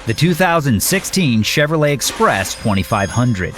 The 2016 Chevrolet Express 2500.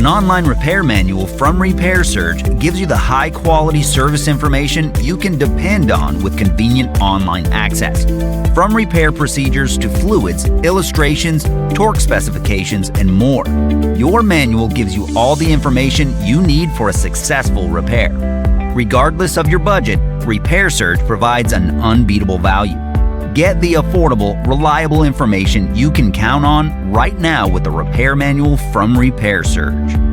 An online repair manual from Repair Surge gives you the high-quality service information you can depend on with convenient online access. From repair procedures to fluids, illustrations, torque specifications, and more, your manual gives you all the information you need for a successful repair. Regardless of your budget, Repair Surge provides an unbeatable value. Get the affordable, reliable information you can count on right now with the repair manual from Repair Surge.